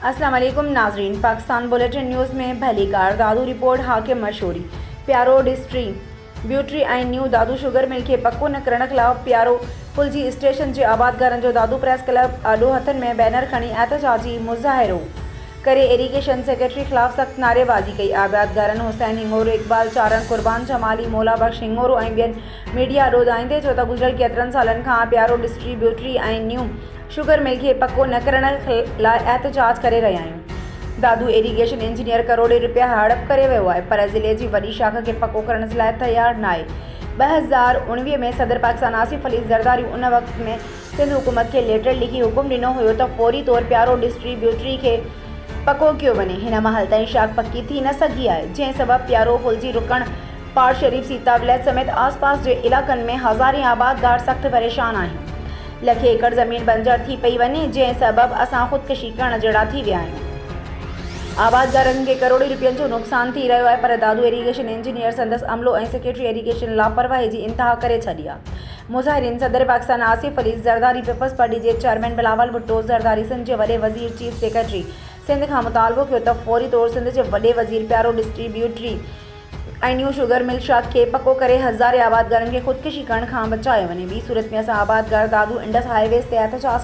अस्सलाम वालेकुम नाजरीन, पाकिस्तान बुलेटिन न्यूज़ में भली कार दादू रिपोर्ट हाकिम मशहूरी प्यारो डिस्ट्री ब्यूटरी ऐं न्यू दादू शुगर मिल खे पको न करण खिलाफ़ प्यारो पुलजी स्टेशन जे आबादगारनि जो दादू प्रेस क्लब आॾो हथनि में बैनर खणी एहतजाजी मुज़ाहिरो करे इरीगेशन सेक्रेटरी खिलाफ़ सख़्त नारेबाज़ी कई। आबादगारनि हुसैन हिंगोरो, इकबाल चारण, कुर्बान जमाली, मौला बख्श हिंगोरो ऐं ॿियनि मीडिया ॾोधाईंदे चयो त गुज़िरियल केतिरनि सालनि खां प्यारो डिस्ट्रीब्यूटरी ऐं न्यू शुगर मिल खे पको न करण लाइ एहतजाज करे रहिया आहियूं। दादू इरीगेशन इंजीनियर करोड़े रुपया हड़प करे वियो आहे, पर ज़िले जी वॾी शाख खे पको करण जे लाइ तयारु न आहे। 2019 में सदर पाकिस्तान आसिफ अली ज़रदारी उन वक़्त में सिंध हुकूमत खे लेटर लिखी हुकुम ॾिनो हुयो त फौरी तौर प्यारो डिस्ट्रीब्यूटरी खे पको कयो वञे। हिन महिल ताईं शाख पकी थी न सघी आहे, जंहिं सबबि प्यारो फुलजी रुकण पार शरीफ सीता विलायत समेत आसपास जे इलाक़नि में हज़ारे आबादगार सख़्त परेशान आहिनि। लखे एकड़ ज़मीन बंजर थी पई वञे, जंहिं सबबि असां ख़ुदकशी करण जहिड़ा थी विया आहियूं। आबादगारनि खे करोड़े रुपयनि जो नुक़सान थी रहियो आहे, पर दादू इरीगेशन इंजीनियर संदसि अमलो ऐं सेक्रेटरी इरीगेशन लापरवाही जी इंतिहा करे छॾी आहे। मुज़ाहिरीन सदर पाकिस्तान आसिफ अली ज़रदारी, पीपल्स पार्टी जे चेयरमैन बिलावल भुट्टो ज़रदारी, सिंध जे वॾे वज़ीर चीफ सेक्रेटरी सिंध खां मुतालबो कयो त फौरी तौर सिंध जे वॾे वज़ीर प्यारो डिस्ट्रीब्यूटरी ऐं न्यू शुगर मिल शाख खे पको करे हज़ारे आबादगारनि खे ख़ुदकशी करण खां बचायो वञे। ॿी सूरत में असां आबादगार दादू इंडस हाईवेज़ ते एहतजाज